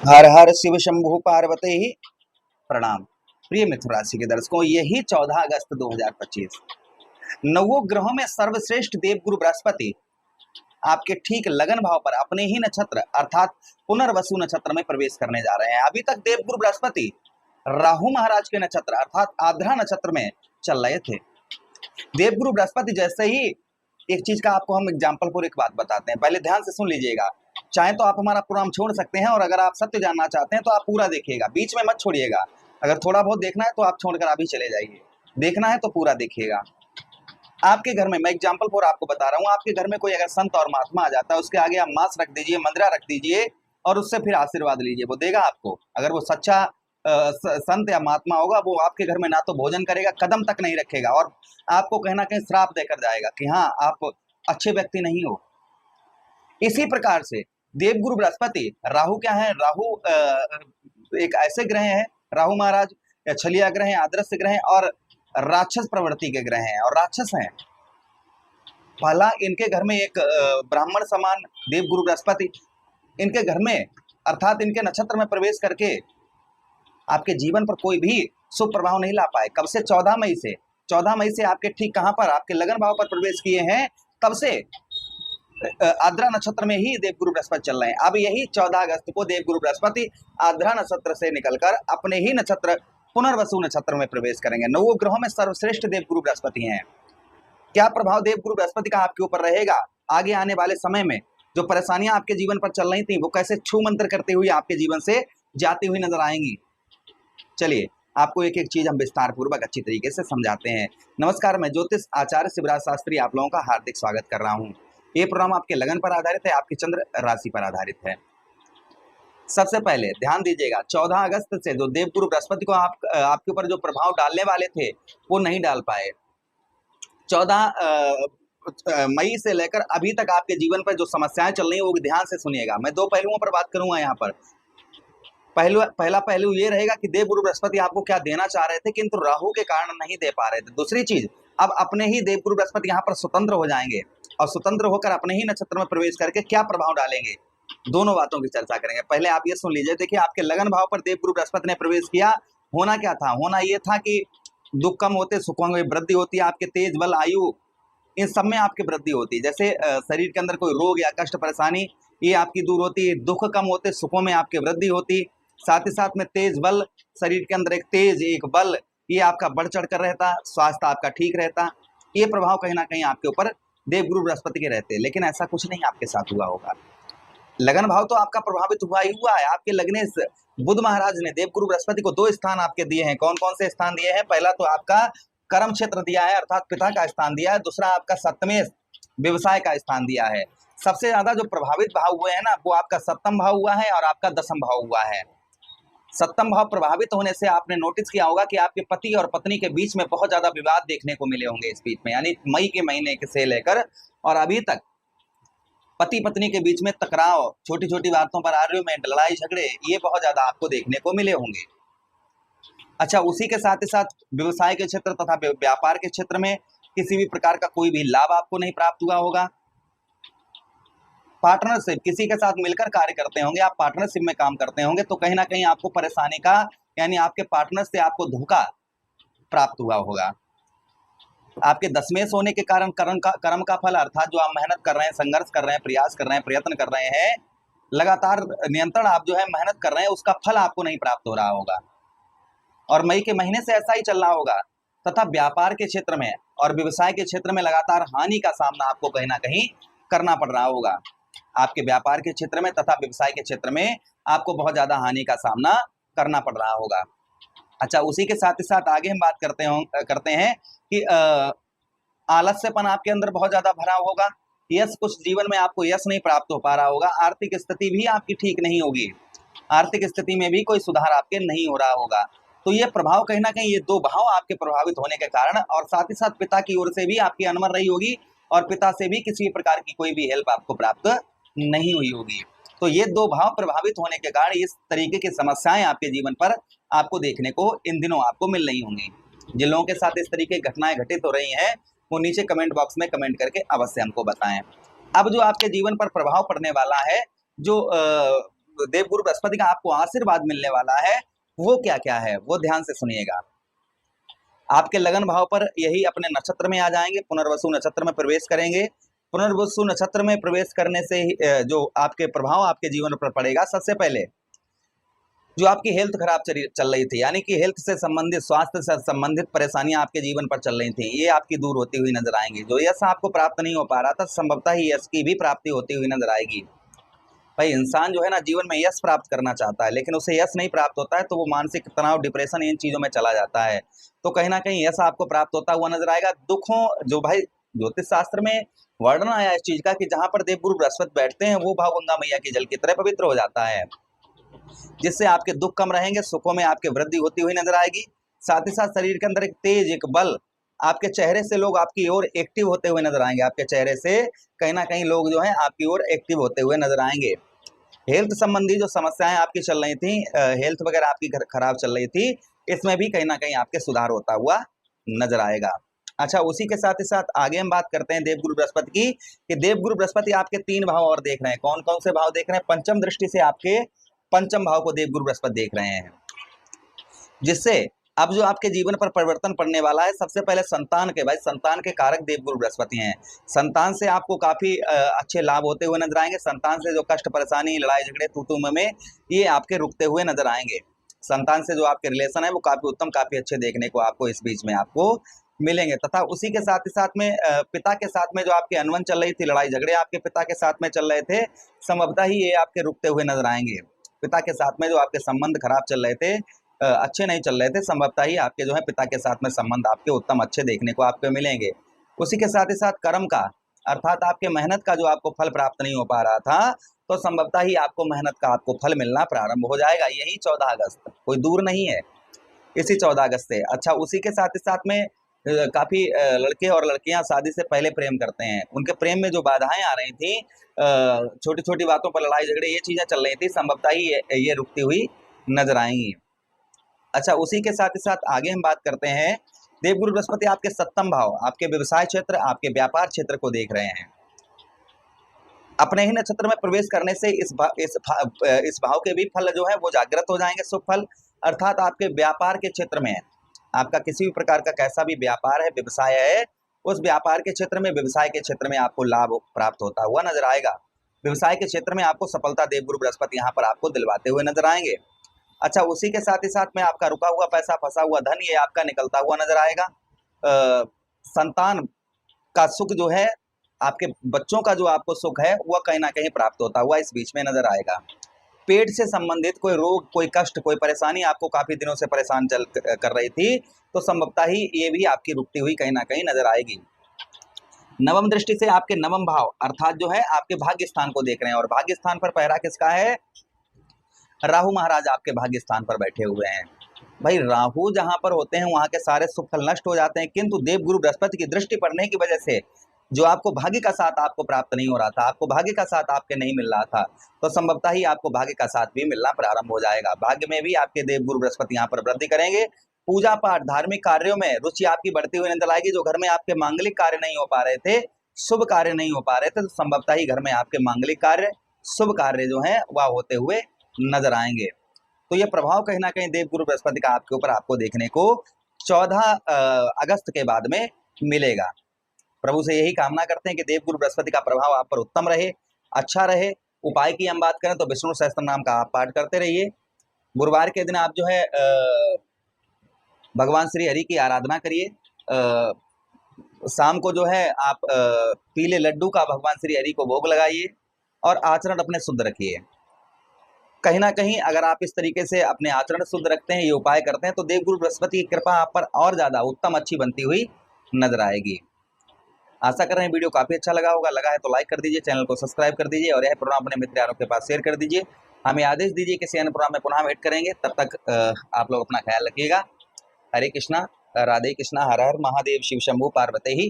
हर हर शिव शंभु पार्वती ही प्रणाम। प्रिय मिथुन राशि के दर्शकों, यही 14 अगस्त 2025 नवों ग्रहों में सर्वश्रेष्ठ देवगुरु बृहस्पति आपके ठीक लगन भाव पर अपने ही नक्षत्र अर्थात पुनर्वसु नक्षत्र में प्रवेश करने जा रहे हैं। अभी तक देवगुरु बृहस्पति राहु महाराज के नक्षत्र अर्थात आद्रा नक्षत्र में चल रहे थे। देवगुरु बृहस्पति जैसे ही एक चीज का आपको हम एग्जाम्पल पूर्वक बात बताते हैं, पहले ध्यान से सुन लीजिएगा। चाहे तो आप हमारा प्रोग्राम छोड़ सकते हैं और अगर आप सत्य जानना चाहते हैं तो आप पूरा देखिएगा, बीच में मत छोड़िएगा। अगर थोड़ा बहुत देखना है तो आप छोड़कर अभी चले जाइए, देखना है तो पूरा देखिएगा। आपके घर में मैं एग्जाम्पल पूरा आपको बता रहा हूँ, आपके घर में कोई अगर संत और महात्मा आ जाता है, उसके आगे आप मांस रख दीजिए, मंदिरा रख दीजिए और उससे फिर आशीर्वाद लीजिए, वो देगा आपको। अगर वो सच्चा संत या महात्मा होगा, वो आपके घर में ना तो भोजन करेगा, कदम तक नहीं रखेगा और आपको कहीं ना कहीं श्राप देकर जाएगा कि हाँ आप अच्छे व्यक्ति नहीं हो। इसी प्रकार से देवगुरु बृहस्पति राहु क्या है, राहु एक ऐसे ग्रह हैं, राहु महाराज छलिया ग्रह हैं, आदर्श ग्रह हैं और राक्षस प्रवृत्ति के ग्रह हैं और राक्षस हैं। पहला इनके घर में एक ब्राह्मण समान देवगुरु बृहस्पति इनके घर में अर्थात इनके नक्षत्र में प्रवेश करके आपके जीवन पर कोई भी शुभ प्रभाव नहीं ला पाए। कब से? 14 मई से आपके ठीक कहां पर? आपके लगन भाव पर प्रवेश किए हैं, तब से आद्रा नक्षत्र में ही देवगुरु बृहस्पति चल रहे हैं। अब यही 14 अगस्त को देवगुरु बृहस्पति आद्रा नक्षत्र से निकलकर अपने ही नक्षत्र पुनर्वसु नक्षत्र में प्रवेश करेंगे। नवों ग्रहों में सर्वश्रेष्ठ देवगुरु बृहस्पति हैं। क्या प्रभाव देवगुरु बृहस्पति का आपके ऊपर रहेगा आगे आने वाले समय में? जो परेशानियां आपके जीवन पर चल रही थी वो कैसे छू मंत्र करते हुए आपके जीवन से जाती हुई नजर आएंगी। चलिए आपको एक एक चीज हम विस्तार पूर्वक अच्छी तरीके से समझाते हैं। नमस्कार, मैं ज्योतिष आचार्य शिवराज शास्त्री आप लोगों का हार्दिक स्वागत कर रहा हूं। ये प्रोग्राम आपके लगन पर आधारित है, आपकी चंद्र राशि पर आधारित है। सबसे पहले ध्यान दीजिएगा, 14 अगस्त से जो देवगुरु बृहस्पति को आपके ऊपर जो प्रभाव डालने वाले थे वो नहीं डाल पाए। 14 मई से लेकर अभी तक आपके जीवन पर जो समस्याएं चल रही है वो ध्यान से सुनिएगा। मैं दो पहलुओं पर बात करूंगा यहाँ पर। पहला पहलू ये रहेगा कि देवगुरु बृहस्पति आपको क्या देना चाह रहे थे किंतु राहु के कारण नहीं दे पा रहे थे। दूसरी चीज, अब अपने ही देवगुरु बृहस्पति यहाँ पर स्वतंत्र हो जाएंगे और स्वतंत्र होकर अपने ही नक्षत्र में प्रवेश करके क्या प्रभाव डालेंगे, दोनों बातों की चर्चा करेंगे। पहले आप ये सुन लीजिए। देखिए आपके लगन भाव पर देवगुरु बृहस्पति ने प्रवेश किया, होना क्या था? होना ये था कि दुख कम होते, सुखों में वृद्धि होती, आपके तेज बल आयु इन सब में आपकी वृद्धि होती। जैसे शरीर के अंदर कोई रोग या कष्ट परेशानी ये आपकी दूर होती है, दुख कम होते, सुखों में आपकी वृद्धि होती, साथ ही साथ में तेज बल, शरीर के अंदर एक तेज एक बल ये आपका बढ़ चढ़ कर रहता, स्वास्थ्य आपका ठीक रहता। ये प्रभाव कहीं ना कहीं आपके ऊपर देवगुरु बृहस्पति के रहते। लेकिन ऐसा कुछ नहीं आपके साथ हुआ होगा। लगन भाव तो आपका प्रभावित हुआ ही हुआ है। आपके लग्नेश बुध महाराज ने देवगुरु बृहस्पति को 2 स्थान आपके दिए हैं। कौन कौन से स्थान दिए हैं? पहला तो आपका कर्म क्षेत्र दिया है अर्थात पिता का स्थान दिया है, दूसरा आपका सप्तमेश व्यवसाय का स्थान दिया है। सबसे ज्यादा जो प्रभावित भाव हुए हैं ना वो आपका सप्तम भाव हुआ है और आपका दशम भाव हुआ है। सप्तम भाव प्रभावित होने से आपने नोटिस किया होगा कि आपके पति और पत्नी के बीच में बहुत ज्यादा विवाद देखने को मिले होंगे इस बीच में, यानी मई के महीने से लेकर और अभी तक पति पत्नी के बीच में टकराव, छोटी छोटी बातों पर आर्ग्यूमेंट, लड़ाई झगड़े ये बहुत ज्यादा आपको देखने को मिले होंगे। अच्छा, उसी के साथ ही साथ व्यवसाय के क्षेत्र तथा व्यापार के क्षेत्र में किसी भी प्रकार का कोई भी लाभ आपको नहीं प्राप्त हुआ होगा। पार्टनरशिप, किसी के साथ मिलकर कार्य करते होंगे, आप पार्टनरशिप में काम करते होंगे तो कहीं ना कहीं आपको परेशानी का यानी आपके पार्टनर से आपको धोखा प्राप्त हुआ होगा। आपके दशमेश होने के कारण कर्म का फल अर्थात जो आप मेहनत कर रहे हैं, संघर्ष कर रहे हैं, प्रयास कर रहे हैं, प्रयत्न कर रहे हैं, लगातार नियंत्रण आप जो है मेहनत कर रहे हैं उसका फल आपको नहीं प्राप्त हो रहा होगा और मई के महीने से ऐसा ही चल रहा होगा। तथा व्यापार के क्षेत्र में और व्यवसाय के क्षेत्र में लगातार हानि का सामना आपको कहीं ना कहीं करना पड़ रहा होगा। आपके व्यापार के क्षेत्र में तथा व्यवसाय के क्षेत्र में आपको बहुत ज्यादा हानि का सामना करना पड़ रहा होगा। अच्छा, उसी के साथ ही साथ आगे हम बात करते हैं कि आलस्यपन आपके अंदर बहुत ज्यादा भरा होगा। यश, कुछ जीवन में आपको यश नहीं प्राप्त हो पा रहा होगा। आर्थिक स्थिति भी आपकी ठीक नहीं होगी, आर्थिक स्थिति में भी कोई सुधार आपके नहीं हो रहा होगा। तो ये प्रभाव कहीं ना कहीं ये 2 भाव आपके प्रभावित होने के कारण और साथ ही साथ पिता की ओर से भी आपकी अनमन रही होगी और पिता से भी किसी प्रकार की कोई भी हेल्प आपको प्राप्त नहीं हुई होगी। तो ये 2 भाव प्रभावित होने के कारण इस तरीके की समस्याएं आपके जीवन पर आपको देखने को इन दिनों आपको मिल रही होंगी। जिन लोगों के साथ इस तरीके की घटनाएं घटित हो रही हैं वो नीचे कमेंट बॉक्स में कमेंट करके अवश्य हमको बताएं। अब जो आपके जीवन पर प्रभाव पड़ने वाला है, जो देवगुरु बृहस्पति का आपको आशीर्वाद मिलने वाला है वो क्या क्या है, वो ध्यान से सुनिएगा। आपके लगन भाव पर यही अपने नक्षत्र में आ जाएंगे, पुनर्वसु नक्षत्र में प्रवेश करेंगे। पुनर्वसु नक्षत्र में प्रवेश करने से जो आपके प्रभाव आपके जीवन पर पड़ेगा, सबसे पहले जो आपकी हेल्थ खराब चल रही थी, यानी कि हेल्थ से संबंधित, स्वास्थ्य से संबंधित परेशानियां आपके जीवन पर चल रही थी, ये आपकी दूर होती हुई नजर आएंगी। जो यश आपको प्राप्त नहीं हो पा रहा था, संभवतः ही यश की भी प्राप्ति होती हुई नजर आएगी। भाई इंसान जो है ना जीवन में यश प्राप्त करना चाहता है, लेकिन उसे यश नहीं प्राप्त होता है तो वो मानसिक तनाव, डिप्रेशन, इन चीजों में चला जाता है। तो कहीं ना कहीं यश आपको प्राप्त होता हुआ नजर आएगा। दुखों, जो भाई ज्योतिष शास्त्र में वर्णन आया इस चीज का कि जहां पर देवगुरु बृहस्पति बैठते हैं वो भाव गंगा मैया के जल की तरह पवित्र हो जाता है, जिससे आपके दुख कम रहेंगे, सुखों में आपकी वृद्धि होती हुई नजर आएगी। साथ ही साथ शरीर के अंदर एक तेज, एक बल, आपके चेहरे से लोग आपकी ओर एक्टिव होते हुए नजर आएंगे। आपके चेहरे से कहीं ना कहीं लोग जो है आपकी ओर एक्टिव होते हुए नजर आएंगे। हेल्थ संबंधी जो समस्याएं आपकी चल रही थी, हेल्थ वगैरह आपकी खराब चल रही थी, इसमें भी कहीं ना कहीं आपके सुधार होता हुआ नजर आएगा। अच्छा, उसी के साथ ही साथ आगे हम बात करते हैं देवगुरु बृहस्पति की, कि देवगुरु बृहस्पति आपके 3 भाव और देख रहे हैं। कौन कौन से भाव देख रहे हैं? पंचम दृष्टि से आपके पंचम भाव को देवगुरु बृहस्पति देख रहे हैं, जिससे अब जो आपके जीवन पर परिवर्तन पड़ने वाला है, सबसे पहले संतान के, भाई संतान के कारक देवगुरु बृहस्पति हैं। संतान से आपको काफी अच्छे लाभ होते हुए नजर आएंगे। संतान से जो कष्ट, परेशानी, लड़ाई झगड़े, तू में ये आपके रुकते हुए नजर आएंगे। संतान से जो आपके रिलेशन है वो काफी उत्तम, काफी अच्छे देखने को आपको इस बीच में आपको मिलेंगे। तथा उसी के साथ ही साथ में पिता के साथ में जो आपकी अनबन चल रही थी, लड़ाई झगड़े आपके पिता के साथ में चल रहे थे, संभवतः ही ये आपके रुकते हुए नजर आएंगे। पिता के साथ में जो आपके संबंध खराब चल रहे थे, अच्छे नहीं चल रहे थे, संभवतः ही आपके जो है पिता के साथ में संबंध आपके उत्तम, अच्छे देखने को आपको मिलेंगे। उसी के साथ ही साथ कर्म का, अर्थात आपके मेहनत का जो आपको फल प्राप्त नहीं हो पा रहा था, तो संभवतः ही आपको मेहनत का आपको फल मिलना प्रारंभ हो जाएगा। यही 14 अगस्त, कोई दूर नहीं है, इसी 14 अगस्त से। अच्छा, उसी के साथ ही साथ में काफी लड़के और लड़कियां शादी से पहले प्रेम करते हैं। उनके प्रेम में जो बाधाएं आ रही थी, छोटी छोटी बातों पर लड़ाई झगड़े, ये चीजें चल रही थी, संभवतः ही ये रुकती हुई नजर आएंगी। अच्छा, उसी के साथ ही साथ आगे हम बात करते हैं, देवगुरु बृहस्पति आपके 7वां भाव, आपके व्यवसाय क्षेत्र, आपके व्यापार क्षेत्र को देख रहे हैं। अपने ही नक्षत्र में प्रवेश करने से इस भाव के भी फल जो है वो जागृत हो जाएंगे, शुभ फल। अर्थात आपके व्यापार के क्षेत्र में, आपका किसी भी प्रकार का कैसा भी व्यापार है, व्यवसाय है, उस व्यापार के क्षेत्र में, व्यवसाय के क्षेत्र में आपको लाभ प्राप्त होता हुआ नजर आएगा। व्यवसाय के क्षेत्र में आपको सफलता देवगुरु बृहस्पति यहाँ पर आपको दिलवाते हुए नजर आएंगे। अच्छा, उसी के साथ ही साथ में आपका रुका हुआ पैसा, फंसा हुआ धन, ये आपका निकलता हुआ नजर आएगा। संतान का सुख जो है, आपके बच्चों का जो आपको सुख है, वह कहीं ना कहीं प्राप्त होता हुआ इस बीच में नजर आएगा। पेट से संबंधित कोई रोग, कोई कष्ट, कोई परेशानी आपको काफी दिनों से परेशान कर रही थी, तो संभवतः ही ये भी आपकी रुकती हुई कहीं ना कहीं नजर आएगी। नवम दृष्टि से आपके नवम भाव, अर्थात जो है आपके भाग्य स्थान को देख रहे हैं, और भाग्य स्थान पर पहरा किसका है? राहु महाराज आपके भाग्य स्थान पर बैठे हुए हैं। भाई राहु जहां पर होते हैं वहां के सारे सुख फल नष्ट हो जाते हैं, किंतु देवगुरु बृहस्पति की दृष्टि पड़ने की वजह से जो आपको भाग्य का साथ आपको प्राप्त नहीं हो रहा था, आपको भाग्य का साथ आपके नहीं मिल रहा था, तो संभवतः ही आपको भाग्य का साथ भी मिलना प्रारंभ हो जाएगा। भाग्य में भी आपके देवगुरु बृहस्पति यहाँ पर वृद्धि करेंगे। पूजा पाठ, धार्मिक कार्यों में रुचि आपकी बढ़ती हुई नजर आएगी। जो घर में आपके मांगलिक कार्य नहीं हो पा रहे थे, शुभ कार्य नहीं हो पा रहे थे, तो संभवतः ही घर में आपके मांगलिक कार्य, शुभ कार्य जो है वह होते हुए नजर आएंगे। तो ये प्रभाव कहीं ना कहीं देवगुरु बृहस्पति का आपके ऊपर आपको देखने को 14 अगस्त के बाद में मिलेगा। प्रभु से यही कामना करते हैं कि देवगुरु बृहस्पति का प्रभाव आप पर उत्तम रहे, अच्छा रहे। उपाय की हम बात करें तो विष्णु सहस्त्र नाम का आप पाठ करते रहिए। गुरुवार के दिन आप जो है भगवान श्री हरि की आराधना करिए। शाम को जो है आप पीले लड्डू का भगवान श्री हरि को भोग लगाइए, और आचरण अपने शुद्ध रखिए। कहीं ना कहीं अगर आप इस तरीके से अपने आचरण शुद्ध रखते हैं, ये उपाय करते हैं, तो देवगुरु बृहस्पति की कृपा आप पर और ज्यादा उत्तम, अच्छी बनती हुई नजर आएगी। आशा कर रहे हैं वीडियो काफी अच्छा लगा होगा। लगा है तो लाइक कर दीजिए, चैनल को सब्सक्राइब कर दीजिए, और यह प्रोग्राम अपने मित्र यारों के पास शेयर कर दीजिए। हमें आदेश दीजिए किसी अन्य प्रोग्राम में पुनः वेट करेंगे। तब तक आप लोग अपना ख्याल रखिएगा। हरे कृष्णा, राधे कृष्णा, हर हर महादेव, शिव शंभु पार्वती ही।